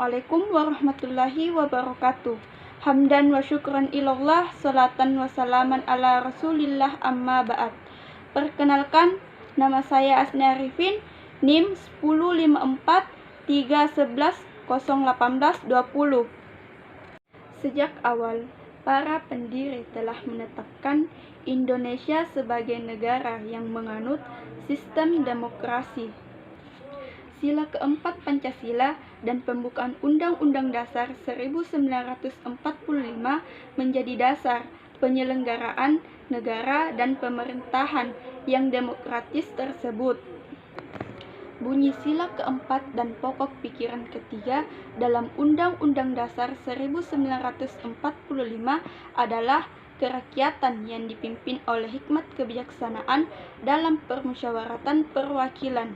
Assalamualaikum warahmatullahi wabarakatuh. Hamdan wa syukran ilallah, salatan wa salaman ala rasulillah, amma ba'd. Perkenalkan, nama saya Asna Arifin, NIM 1054 311 018 20. Sejak awal, para pendiri telah menetapkan Indonesia sebagai negara yang menganut sistem demokrasi. Sila keempat Pancasila dan pembukaan Undang-Undang Dasar 1945 menjadi dasar penyelenggaraan negara dan pemerintahan yang demokratis tersebut. Bunyi sila keempat dan pokok pikiran ketiga dalam Undang-Undang Dasar 1945 adalah kerakyatan yang dipimpin oleh hikmat kebijaksanaan dalam permusyawaratan perwakilan.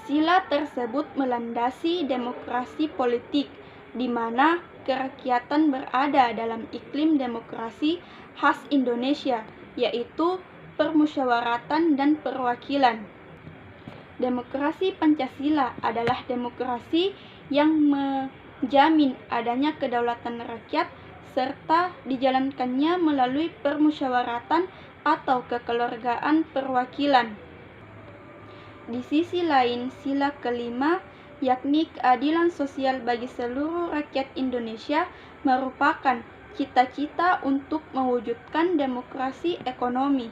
Sila tersebut melandasi demokrasi politik, di mana kerakyatan berada dalam iklim demokrasi khas Indonesia, yaitu permusyawaratan dan perwakilan. Demokrasi Pancasila adalah demokrasi yang menjamin adanya kedaulatan rakyat serta dijalankannya melalui permusyawaratan atau kekeluargaan perwakilan. Di sisi lain, sila kelima, yakni keadilan sosial bagi seluruh rakyat Indonesia, merupakan cita-cita untuk mewujudkan demokrasi ekonomi.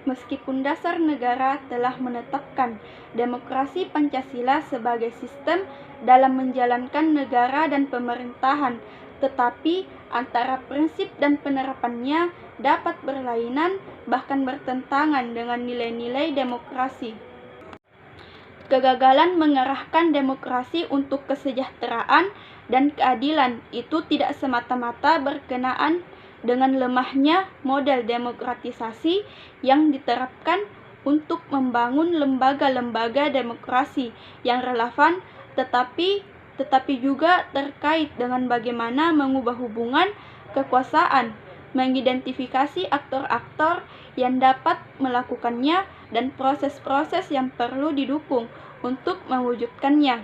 Meskipun dasar negara telah menetapkan demokrasi Pancasila sebagai sistem dalam menjalankan negara dan pemerintahan, tetapi antara prinsip dan penerapannya dapat berlainan, bahkan bertentangan dengan nilai-nilai demokrasi. Kegagalan mengarahkan demokrasi untuk kesejahteraan dan keadilan itu tidak semata-mata berkenaan dengan lemahnya model demokratisasi yang diterapkan untuk membangun lembaga-lembaga demokrasi yang relevan, tetapi juga terkait dengan bagaimana mengubah hubungan kekuasaan, mengidentifikasi aktor-aktor yang dapat melakukannya, dan proses-proses yang perlu didukung untuk mewujudkannya.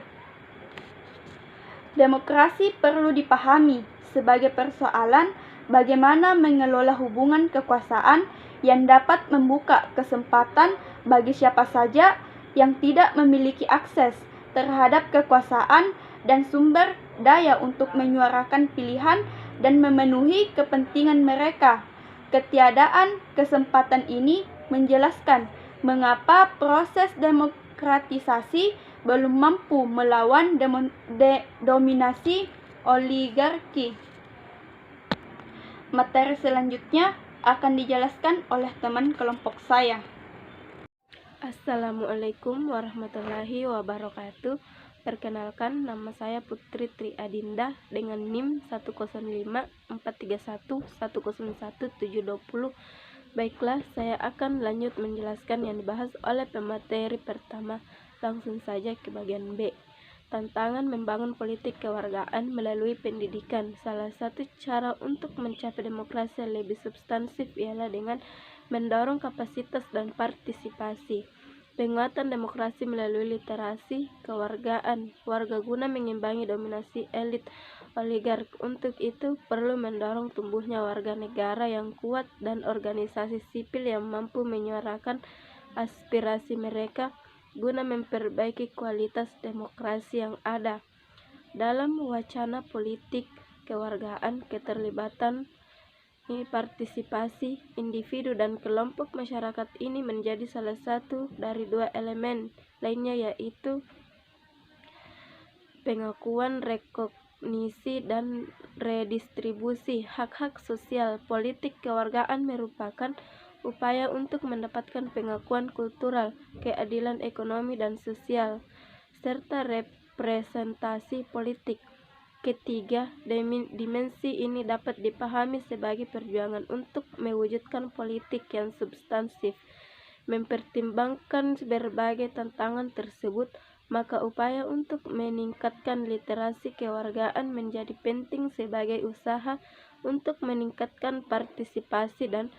Demokrasi perlu dipahami sebagai persoalan bagaimana mengelola hubungan kekuasaan yang dapat membuka kesempatan bagi siapa saja yang tidak memiliki akses terhadap kekuasaan dan sumber daya untuk menyuarakan pilihan dan memenuhi kepentingan mereka. Ketiadaan kesempatan ini menjelaskan mengapa proses demokratisasi belum mampu melawan dominasi oligarki. Materi selanjutnya akan dijelaskan oleh teman kelompok saya. Assalamualaikum warahmatullahi wabarakatuh. Perkenalkan, nama saya Putri Tri Adinda dengan NIM 105431101720. Baiklah, saya akan lanjut menjelaskan yang dibahas oleh pemateri pertama. Langsung saja ke bagian B. Tantangan membangun politik kewargaan melalui pendidikan. Salah satu cara untuk mencapai demokrasi yang lebih substansif ialah dengan mendorong kapasitas dan partisipasi. Penguatan demokrasi melalui literasi kewargaan warga guna mengimbangi dominasi elit oligark. Untuk itu perlu mendorong tumbuhnya warga negara yang kuat dan organisasi sipil yang mampu menyuarakan aspirasi mereka guna memperbaiki kualitas demokrasi yang ada. Dalam wacana politik kewargaan, keterlibatan partisipasi individu dan kelompok masyarakat ini menjadi salah satu dari dua elemen lainnya, yaitu pengakuan, rekognisi, dan redistribusi hak-hak sosial. Politik kewargaan merupakan upaya untuk mendapatkan pengakuan kultural, keadilan ekonomi dan sosial, serta representasi politik. Ketiga, dimensi ini dapat dipahami sebagai perjuangan untuk mewujudkan politik yang substansif. Mempertimbangkan berbagai tantangan tersebut, maka upaya untuk meningkatkan literasi kewargaan menjadi penting sebagai usaha untuk meningkatkan partisipasi dan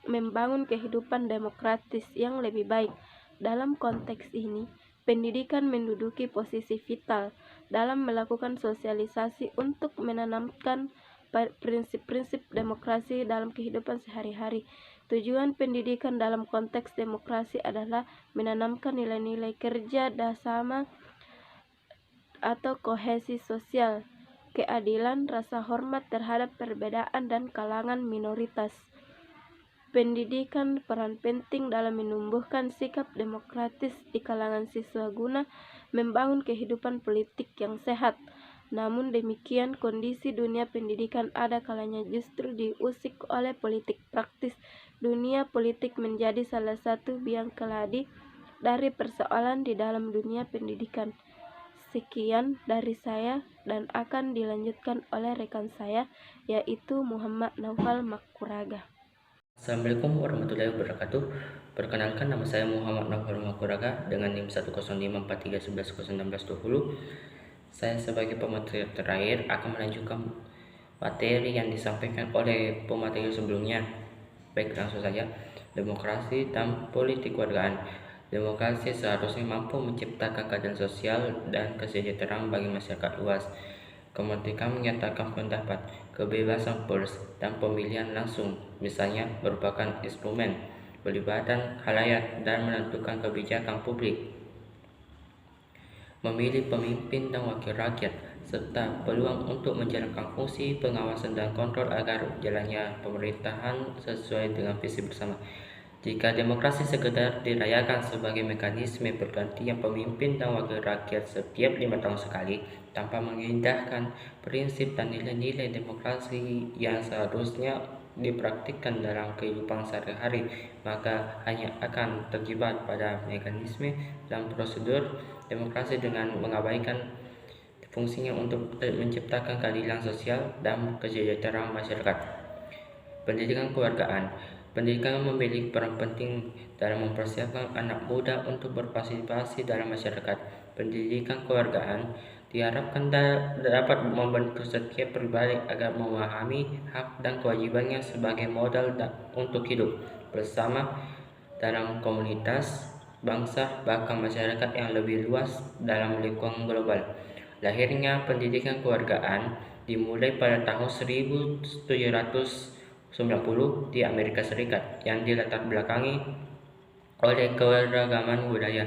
membangun kehidupan demokratis yang lebih baik. Dalam konteks ini, Pendidikan menduduki posisi vital dalam melakukan sosialisasi untuk menanamkan prinsip-prinsip demokrasi dalam kehidupan sehari-hari. Tujuan pendidikan dalam konteks demokrasi adalah menanamkan nilai-nilai kerja sama atau kohesi sosial, keadilan, rasa hormat terhadap perbedaan dan kalangan minoritas. Pendidikan peran penting dalam menumbuhkan sikap demokratis di kalangan siswa guna membangun kehidupan politik yang sehat. Namun demikian, kondisi dunia pendidikan ada kalanya justru diusik oleh politik praktis. Dunia politik menjadi salah satu biang keladi dari persoalan di dalam dunia pendidikan. Sekian dari saya dan akan dilanjutkan oleh rekan saya, yaitu Muhammad Naufal Makuraga. Assalamualaikum warahmatullahi wabarakatuh. Perkenalkan, nama saya Muhammad Naufal Makuraga dengan NIM 10543111620. Saya sebagai pemateri terakhir akan melanjutkan materi yang disampaikan oleh pemateri sebelumnya. Baik, langsung saja. Demokrasi dan politik kewargaan. Demokrasi seharusnya mampu menciptakan keadilan sosial dan kesejahteraan bagi masyarakat luas. Kemerdekaan menyatakan pendapat, kebebasan pers, dan pemilihan langsung, misalnya, merupakan instrumen pelibatan khalayak dan menentukan kebijakan publik. Memilih pemimpin dan wakil rakyat, serta peluang untuk menjalankan fungsi pengawasan dan kontrol agar jalannya pemerintahan sesuai dengan visi bersama. Jika demokrasi sekedar dirayakan sebagai mekanisme pergantian pemimpin dan wakil rakyat setiap 5 tahun sekali, tanpa mengindahkan prinsip dan nilai-nilai demokrasi yang seharusnya dipraktikkan dalam kehidupan sehari-hari, maka hanya akan terjebak pada mekanisme dan prosedur demokrasi dengan mengabaikan fungsinya untuk menciptakan keadilan sosial dan kesejahteraan masyarakat. Pendidikan kewargaan. Pendidikan memiliki peran penting dalam mempersiapkan anak muda untuk berpartisipasi dalam masyarakat. Pendidikan kewargaan diharapkan dapat membentuk setiap pribadi agar memahami hak dan kewajibannya sebagai modal untuk hidup bersama dalam komunitas, bangsa, bahkan masyarakat yang lebih luas dalam lingkungan global. Lahirnya pendidikan kewargaan dimulai pada tahun 1790 di Amerika Serikat yang dilatar belakangi oleh keberagaman budaya.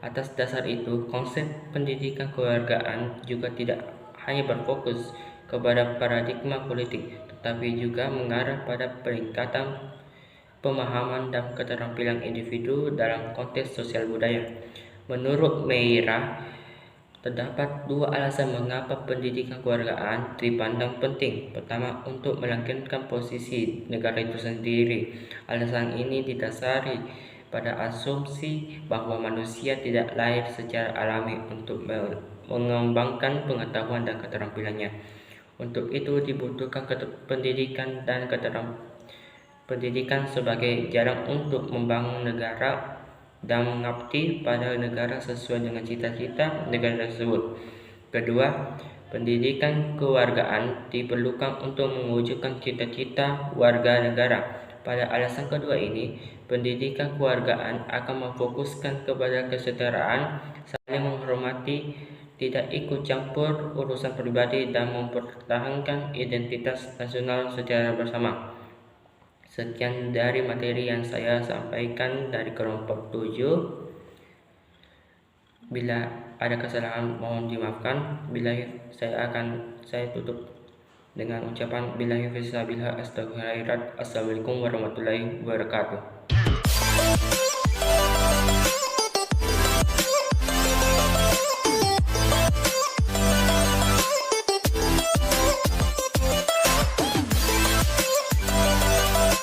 Atas dasar itu, konsep pendidikan kewargaan juga tidak hanya berfokus kepada paradigma politik, tetapi juga mengarah pada peningkatan pemahaman dan keterampilan individu dalam konteks sosial budaya. Menurut Meira, terdapat 2 alasan mengapa pendidikan kewargaan dipandang penting. Pertama, untuk melanggengkan posisi negara itu sendiri. Alasan ini didasari pada asumsi bahwa manusia tidak lahir secara alami untuk mengembangkan pengetahuan dan keterampilannya. Untuk itu dibutuhkan pendidikan dan pendidikan sebagai jalan untuk membangun negara dan mengabdi pada negara sesuai dengan cita-cita negara tersebut. Kedua, pendidikan kewargaan diperlukan untuk mewujudkan cita-cita warga negara. Pada alasan kedua ini, pendidikan kewargaan akan memfokuskan kepada kesetaraan, saling menghormati, tidak ikut campur urusan pribadi, dan mempertahankan identitas nasional secara bersama. Sekian dari materi yang saya sampaikan dari kelompok 7. Bila ada kesalahan mohon dimaafkan. Saya tutup dengan ucapan billahi fisabilillah astaghfirullah. Assalamualaikum warahmatullahi wabarakatuh.